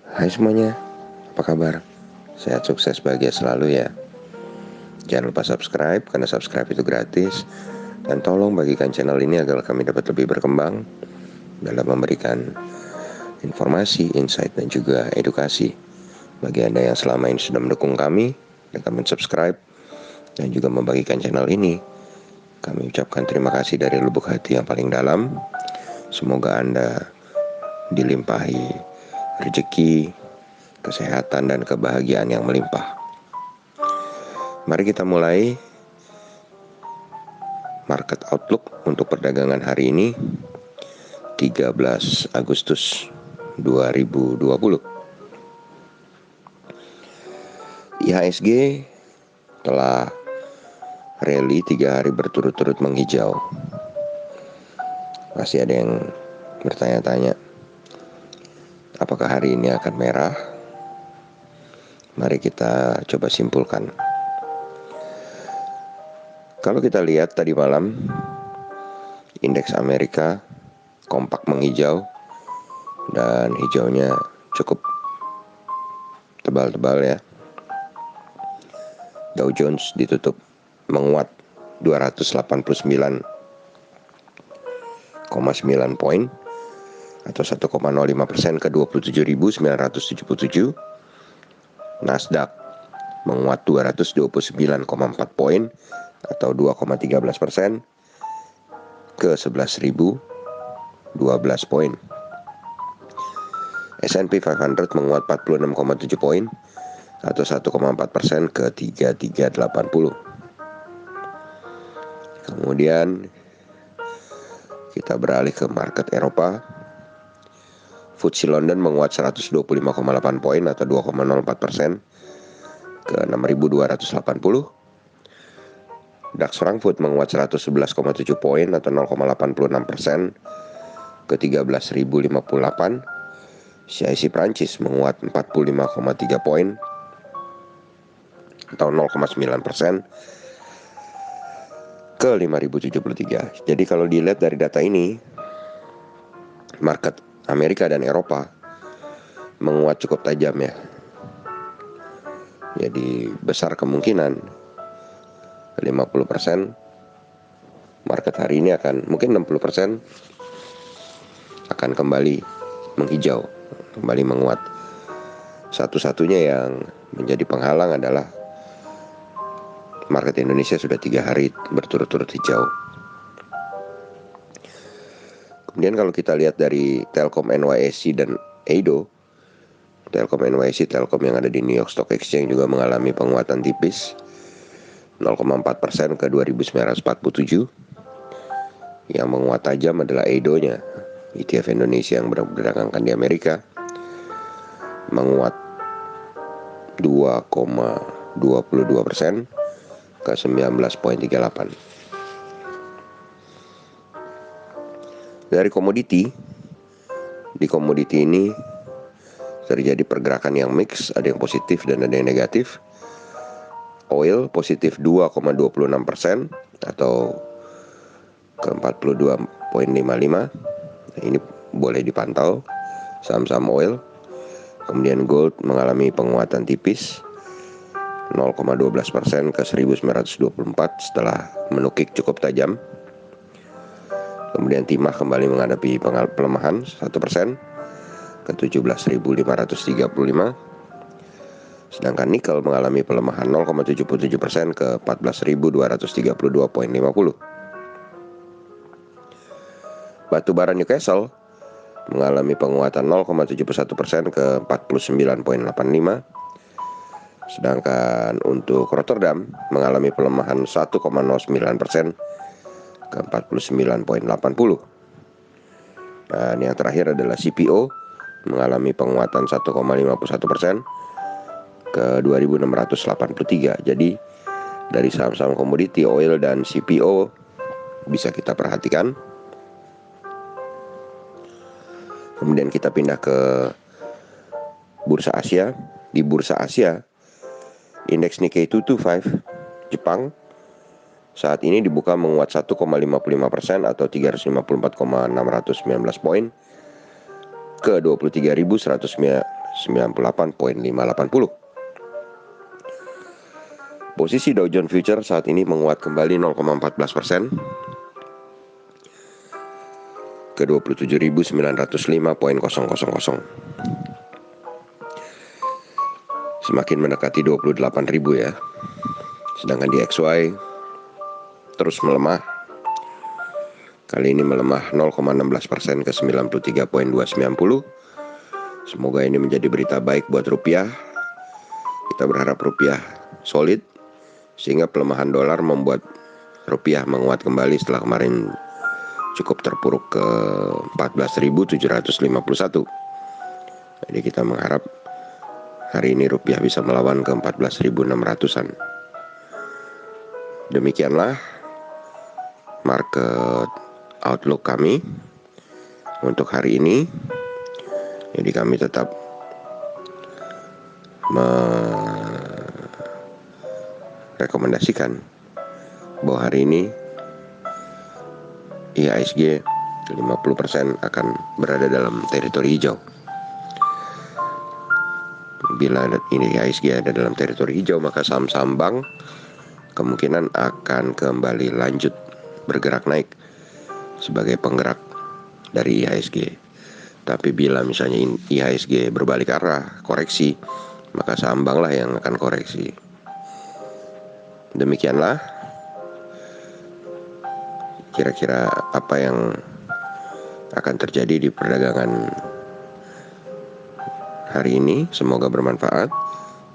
Hai semuanya, apa kabar? Sehat, sukses, bahagia selalu ya. Jangan lupa subscribe, karena subscribe itu gratis. Dan tolong bagikan channel ini agar kami dapat lebih berkembang dalam memberikan informasi, insight, dan juga edukasi. Bagi Anda yang selama ini sudah mendukung kami, dan kami subscribe, dan juga membagikan channel ini, kami ucapkan terima kasih dari lubuk hati yang paling dalam. Semoga Anda dilimpahi rezeki, kesehatan, dan kebahagiaan yang melimpah. Mari kita mulai market outlook untuk perdagangan hari ini 13 Agustus 2020. IHSG telah rally 3 hari berturut-turut menghijau. Masih ada yang bertanya-tanya, apakah hari ini akan merah? Mari kita coba simpulkan. Kalau kita lihat tadi malam, indeks Amerika kompak menghijau, dan hijaunya cukup tebal-tebal ya. Dow Jones ditutup menguat 289,9 poin atau 1,05% ke 27.977. Nasdaq menguat 229,4 poin atau 2,13% ke 11.012 poin. S&P 500 menguat 46,7 poin atau 1,4% ke 3380. Kemudian kita beralih ke market Eropa. FTSE London menguat 125,8 poin atau 2,04% ke 6.280. DAX Frankfurt menguat 111,7 poin atau 0,86% ke 13.058. CAC Prancis menguat 45,3 poin atau 0,9% ke 5.073. Jadi kalau dilihat dari data ini, market Amerika dan Eropa menguat cukup tajam ya. Jadi besar kemungkinan 50% market hari ini akan, mungkin 60% akan kembali menghijau, kembali menguat. Satu-satunya yang menjadi penghalang adalah market Indonesia sudah 3 hari berturut-turut hijau. Kemudian kalau kita lihat dari Telkom NYSE dan Eido, Telkom NYSE, Telkom yang ada di New York Stock Exchange juga mengalami penguatan tipis 0,4% ke 2.947. Yang menguat tajam adalah Eido-nya, ETF Indonesia yang berdagangkan di Amerika, menguat 2,22% ke 19,38. Dari komoditi, di komoditi ini terjadi pergerakan yang mix, ada yang positif dan ada yang negatif. Oil positif 2,26% atau ke 42,55. Ini boleh dipantau saham-saham oil. Kemudian gold mengalami penguatan tipis 0,12% ke 1924 setelah menukik cukup tajam. Kemudian timah kembali menghadapi pelemahan 1% ke 17.535. Sedangkan nikel mengalami pelemahan 0,77% ke 14.232,50. Batu bara Newcastle mengalami penguatan 0,71% ke 49,85. Sedangkan untuk Rotterdam mengalami pelemahan 1,09% ke 49,80. Dan yang terakhir adalah CPO mengalami penguatan 1,51% ke 2.683. Jadi dari saham-saham komoditi oil dan CPO bisa kita perhatikan. Kemudian kita pindah ke bursa Asia. Di bursa Asia, indeks Nikkei 225 Jepang saat ini dibuka menguat 1,55% atau 354,619 poin ke 23.198.580. Posisi Dow Jones Future saat ini menguat kembali 0,14% ke 27.905.000. Semakin mendekati 28.000 ya. Sedangkan di XY terus melemah. Kali ini melemah 0,16% ke 93.290. Semoga ini menjadi berita baik buat rupiah. Kita berharap rupiah solid, sehingga pelemahan dolar membuat rupiah menguat kembali setelah kemarin cukup terpuruk ke 14.751. Jadi kita mengharap hari ini rupiah bisa melawan ke 14.600-an. Demikianlah market outlook kami untuk hari ini. Jadi kami tetap merekomendasikan bahwa hari ini IHSG 50% akan berada dalam teritori hijau. Bila ini IHSG ada dalam teritori hijau, maka saham-saham bank kemungkinan akan kembali lanjut bergerak naik sebagai penggerak dari IHSG. Tapi bila misalnya IHSG berbalik arah, koreksi, maka saham bank lah yang akan koreksi. Demikianlah kira-kira apa yang akan terjadi di perdagangan hari ini. Semoga bermanfaat.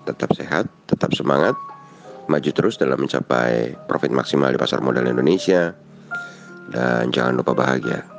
Tetap sehat, tetap semangat, maju terus dalam mencapai profit maksimal di pasar modal Indonesia, dan jangan lupa bahagia.